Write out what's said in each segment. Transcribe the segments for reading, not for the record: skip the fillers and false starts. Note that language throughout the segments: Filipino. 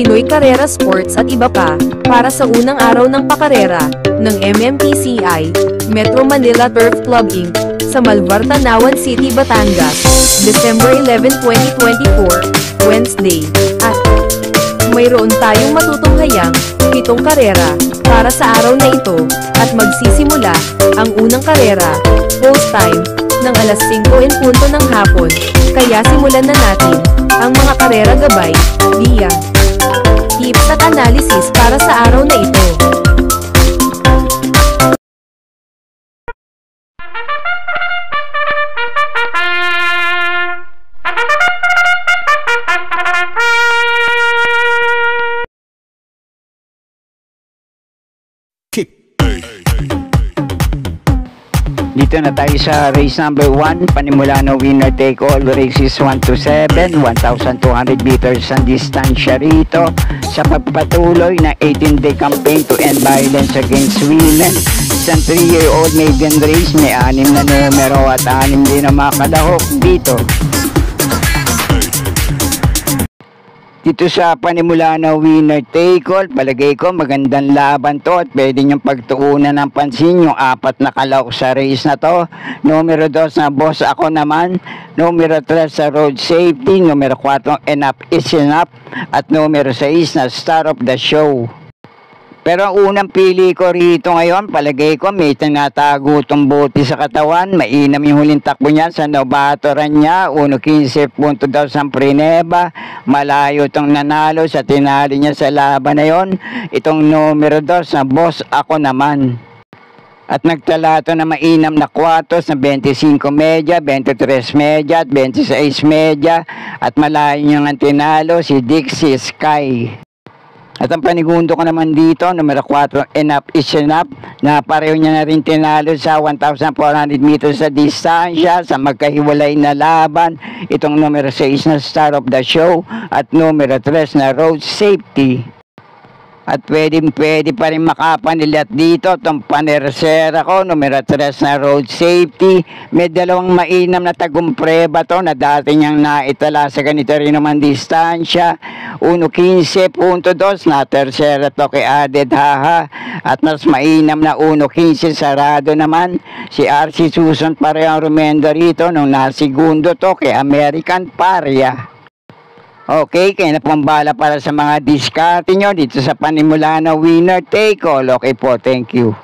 Pinoy Carrera Sports at iba pa, para sa unang araw ng pakarera, ng MMPCI, Metro Manila Turf Club Inc., sa Malvar, Tanawan City, Batangas, December 11, 2024, Wednesday, at mayroon tayong matutunghayang 7 karera, para sa araw na ito, at magsisimula, ang unang karera, post time, ng alas 5:00 ng hapon, kaya simulan na natin, ang mga karera gabay, via tips at analysis para sa araw na ito. Dito na tayo sa race number 1, panimula ng winner take all, races 1 to 7, 1,200 meters ang distansya rito sa pagpatuloy na 18-day campaign to end violence against women. Isang 3-year-old maiden race, may 6 na numero at 6 din na makalahok dito. Dito sa panimula na winner take all, palagay ko magandang laban to at pwede niyong pagtuunan ng pansin yung 4 na kalahok sa race na to. Numero 2 na Boss Ako Naman, numero 3 sa Road Safety, numero 4 Enough is Enough, at numero 6 na Star of the Show. Pero ang unang pili ko rito ngayon, palagay ko may tinatago itong bote sa katawan. Mainam yung huling takbo niya sa nobatoran niya. 1.15 punto daw sa Prineba. Malayo itong nanalo sa tinali niya sa laban na yon. Itong numero 2 na Boss Ako Naman. At nagtala ito na mainam na kwatos na 25 medya, 23 medya at 26 medya. At malayo niyang tinalo si Dixie Sky. At ang panigundo ko naman dito, numero 4, Enough is Enough, na pareho niya na rin tinalo sa 1,400 meters sa distansya sa magkahiwalay na laban. Itong numero 6 na Star of the Show at numero 3 na Road Safety. At pwede pa rin makapanilat dito itong panersera ko, numero 3 na Road Safety. May dalawang mainam na tagumpreba to na dati niyang naitala sa ganito rin naman distansya. 1.15.2 na tersera to kay Added Haha. At mas mainam na 1.15 sarado naman si RC Susan parehong rumendo rito nung nasigundo to kay American Paria. Okay, kaya na pambala para sa mga diskarte nyo dito sa panimula na winner take all. Okay po, thank you.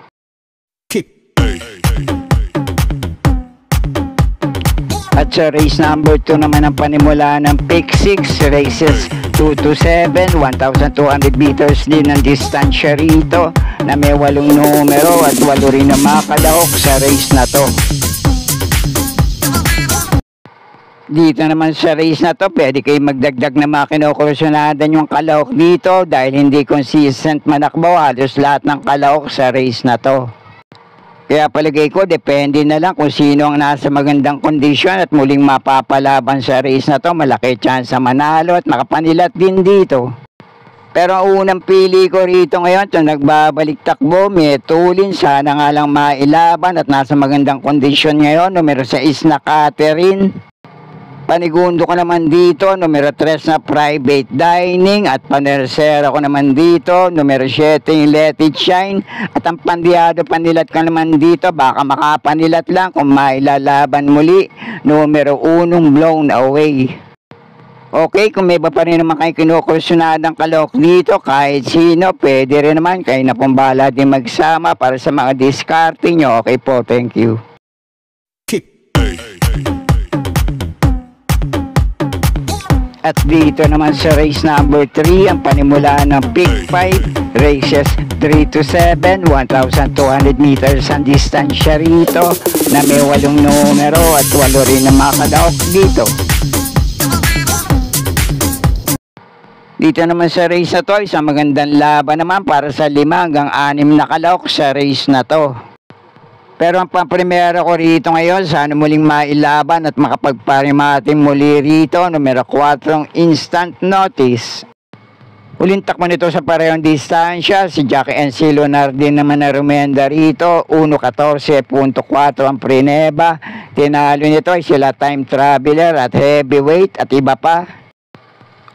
At sa race number 2 naman ang panimula ng pick 6, races 2 to 7, 1,200 meters din ang distansya rito na may 8 numero at 8 rin na makalahok sa race na to. Dito naman sa race na to, pwede kayo magdagdag na mga kinukursunadan yung kalahok dito dahil hindi consistent manakbo halos lahat ng kalahok sa race na to. Kaya palagay ko, depende na lang kung sino ang nasa magandang kondisyon at muling mapapalaban sa race na to. Malaki chance sa manalo at makapanilat din dito. Pero ang unang pili ko rito ngayon, itong nagbabalik takbo, may tulin, sana nga lang mailaban at nasa magandang kondisyon ngayon. Numero 6 na Catherine. Panigundo ko naman dito, numero 3 na Private Dining, at panersera ko naman dito, numero 7 yung Let It Shine, at ang pandiyado panilat ko naman dito, baka makapanilat lang kung mailalaban muli, numero 1 Blown Away. Okay, kung may iba pa rin naman kayo kinukursunadang kalahok dito, kahit sino, pwede rin naman, kayo na pong bahala din magsama para sa mga diskarte nyo. Okay po, thank you. At dito naman sa race number 3, ang panimula ng pick 5, races 3 to 7, 1,200 meters ang distansya rito na may 8 numero at 8 rin na makalahok dito. Dito naman sa race na to, isang magandang laban naman para sa 5 hanggang 6 na kalahok sa race na to. Pero ang pamprimera ko rito ngayon, sana muling mailaban at makapagparimating muli rito, numero 4 Instant Notice. Huling takbo nito sa parehong distansya, si Jackie NC Leonardin naman na rumenda rito, 1.14.4 ang Prineba. Tinalo nito ay sila Time Traveler at Heavyweight at iba pa.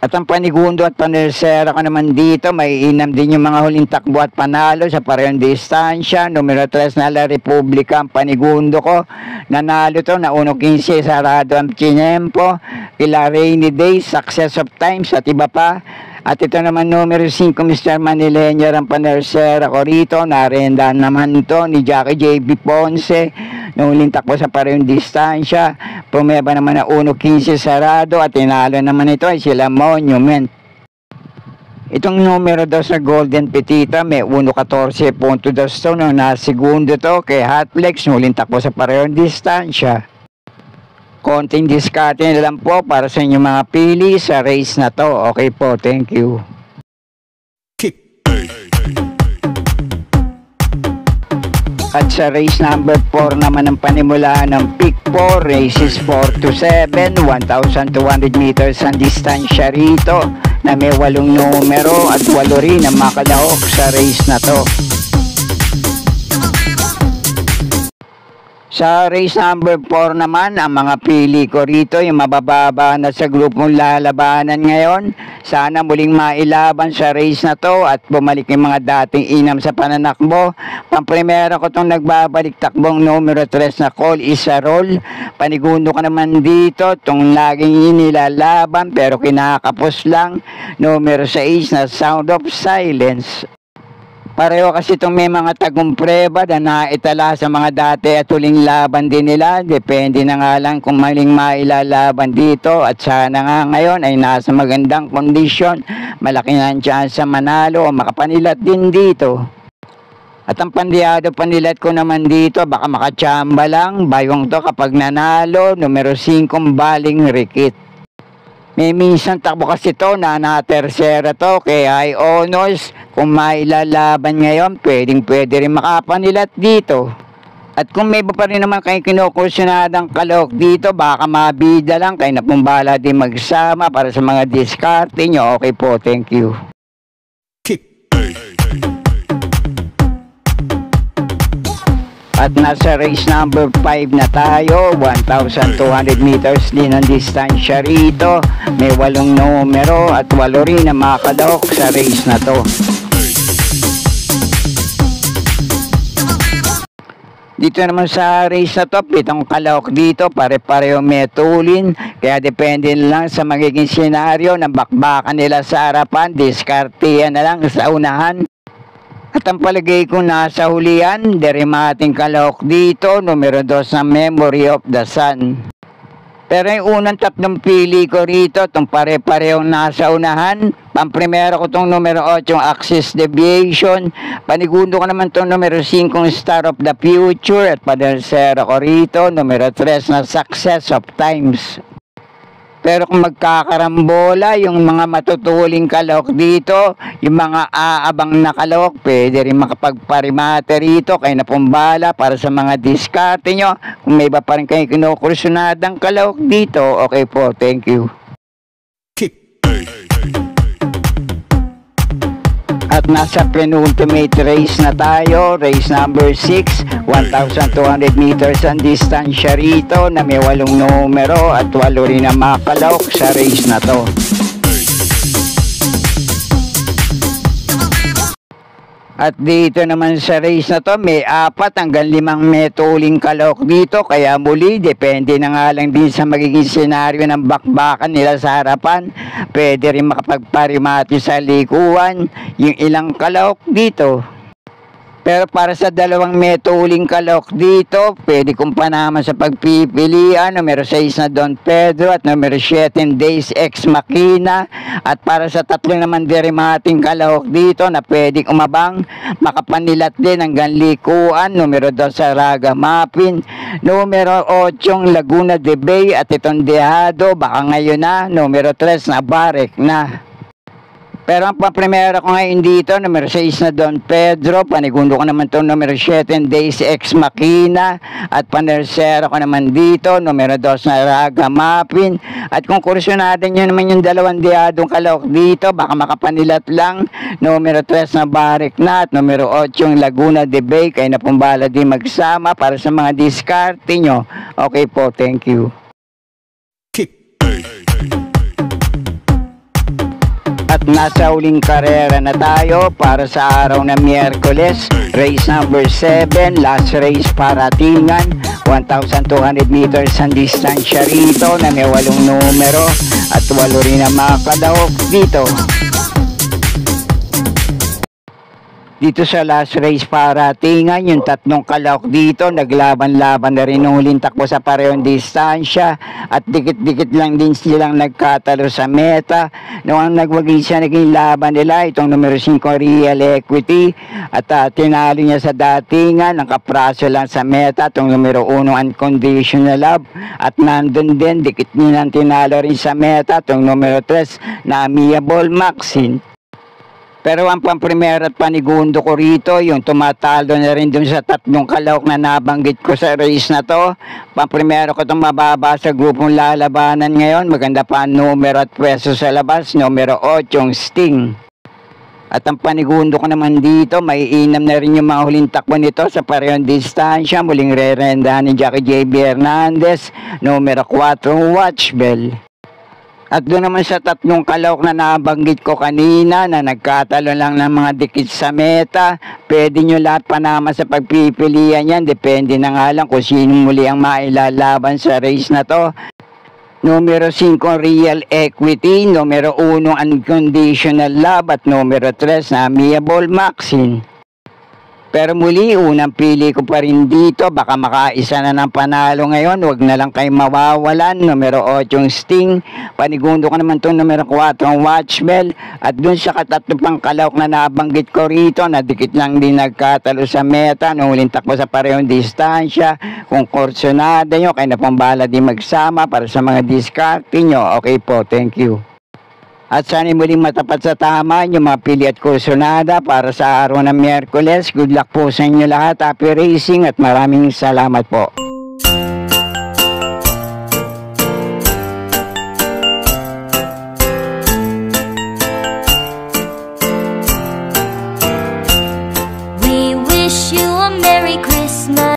At ang panigundo at panersera ko naman dito, may inam din yung mga huling takbo at panalo sa parehong distansya. Numero 3 na La Republica, ang panigundo ko. Nanalo to na 1.15, sarado ang tinempo. Kila Rainy Days, Success of Times at iba pa. At ito naman numero 5, Mr. Manileño, ang panersera ko rito. Narendahan naman ito ni Jackie J.B. Ponce. Nuling takbo sa parehong distansya. Pumeba naman na 1.15 sarado at tinalo naman ito ay sila Monument. Itong numero 2 sa Golden Petita may 1.14.2 no, na segundo to kay Hotflex. Nuling takbo sa parehong distansya. Konting diskarte na lang po para sa inyong mga pili sa race na to. Okay po, thank you. At sa race number 4 naman ang panimula ng Pick 4, races 4 to 7, 1,200 meters ang distansya rito na may 8 numero at 8 rin ang makalaok sa race na to. Sa race number 4 naman, ang mga pili ko rito, yung mabababa na sa grupong lalabanan ngayon. Sana muling mailaban sa race na to at bumalik yung mga dating inam sa pananakbo. Pamprimera ko itong nagbabalik takbong numero 3 na Call is a Roll. Panigundo ko naman dito, itong laging inilalaban pero kinakapos lang. Numero 6 na Sound of Silence. Pareho kasi itong may mga tagumpreba na naitala sa mga dati at huling laban din nila. Depende na nga lang kung maling mailalaban dito at sana nga ngayon ay nasa magandang kondisyon. Malaki na ang chance sa manalo o makapanilat din dito. At ang pandiyado panilat ko naman dito, baka makachamba lang. Bayong to kapag nanalo, numero 5 Baling Rikit. May minsan takbo kasi to na tersera to kay High Honors. Kung mailalaban ngayon, pwede rin makapanilat dito. At kung may iba pa rin naman kayo kinukursunadang kalok dito, baka mabida lang kayo na pumbala din magsama para sa mga diskarte nyo. Okay po, thank you. At nasa race number 5 na tayo, 1,200 meters din ang distansya rito. May 8 numero at 8 rin na makalaok sa race na to. Dito naman sa race na to, 7 kalawak dito, pare-pareho metulin. Kaya depende lang sa magiging senaryo ng bakbakan nila sa harapan. Diskartiyan na lang sa unahan. At ang palagay ko nasa hulihan, derimating kalawak dito, numero 2 na Memory of the Sun. Pero yung unang 3 pili ko rito, itong pare-parehong nasa unahan. Pamprimero ko itong numero 8, yung Axis Deviation. Panigundo ko naman itong numero 5, Star of the Future. At padersero ko rito, numero 3 na Success of Times. Pero kung magkakarambola, yung mga matutuling kalawak dito, yung mga aabang na kalawak, pwede rin makapagparimate rito, kayo na pumbala para sa mga diskarte nyo. Kung may iba pa rin kayo kinukursunadang kalawak dito, okay po, thank you. At nasa penultimate race na tayo, race number 6, 1,200 meters ang distansya rito na may 8 numero at 8 rin na makalawak sa race na to. At dito naman sa race na to, may 4 hanggang 5 metuling kalawak dito. Kaya muli, depende na nga lang din sa magiging senaryo ng bakbakan nila sa harapan. Pwede rin makapagparimati sa likuan yung ilang kalawak dito. Pero para sa 2 metuling kalawak dito, pwede kong panaman sa pagpipilian. Numero 6 na Don Pedro at numero 7 Days Ex Machina. At para sa 3 naman derimating kalawak dito na pwedeng umabang, makapanilat din hanggang likuan. Numero 2 sa Raga Mapin, numero 8 Laguna de Bay at itong Dehado, baka ngayon na, numero 3 na Barek na. Pero ang paprimera ko ngayon dito, numero 6 na Don Pedro, panigundo ko naman itong numero 7 Days Ex Machina, at panersero ko naman dito, numero 2 na Raga Mapin. At kung kursunado nyo naman yung 2 diyadong kalawak dito, baka makapanilat lang, numero 3 na Barek na, at numero 8 yung Laguna de Bay, kayo na pumbala din magsama para sa mga diskarte nyo. Okay po, thank you. At nasa huling karera na tayo para sa araw ng Miyerkules. Race number 7, last race para Tingan. 1,200 meters ang distansya rito na may 8 numero at 8 rin ang mga kadahok dito. Dito sa last race para Tingan, yung 3 kalahok dito, naglaban-laban na rin ng huling takbo sa parehong distansya at dikit-dikit lang din silang nagkatalo sa meta. Noong nagwagi siya, naging laban nila itong numero 5 Real Equity at tinalo niya sa datingan, ang kapraso lang sa meta itong numero 1 Unconditional Love at nandun din, dikit nilang tinalo rin sa meta itong numero 3 na Amiable Maxine. Pero ang pamprimero at panigundo ko rito, yung tumatalo na rin dun sa 3 kalahok na nabanggit ko sa race na to. Pamprimero ko itong mababa sa grupong lalabanan ngayon. Maganda pa ang numero at pwesto sa labas, numero 8, yung Sting. At ang panigundo ko naman dito, may inam na rin yung mga huling takbo nito sa parehong distansya. Muling re-rendahan ni Jackie J.B. Hernandez, numero 4, Watch Bell. At doon naman sa 3 kalahok na nabanggit ko kanina na nagkatalo lang ng mga dikit sa meta, pwede nyo lahat panama sa pagpipilian yan. Depende na nga lang kung sino muli ang mailalaban sa race na to. Numero 5 Real Equity, numero 1 Unconditional Love at numero 3 na Amiable Maxine. Pero muli, unang pili ko pa rin dito, baka makaisa na ng panalo ngayon, wag na lang kayo mawawalan. Numero 8 yung Sting, panigundo ko naman itong numero 4 ang Watch Bell, at dun sa katatlo pang kalahok na nabanggit ko rito, na dikit lang din nagkatalo sa meta, nung huling takbo sa parehong distansya. Kung kursonada nyo, kayo na pong bahala din magsama para sa mga diskarte nyo. Okay po, thank you. At sana muling matapat sa tama yung mga pili at kursonada para sa araw ng Miyerkules. Good luck po sa inyo lahat. Happy racing at maraming salamat po.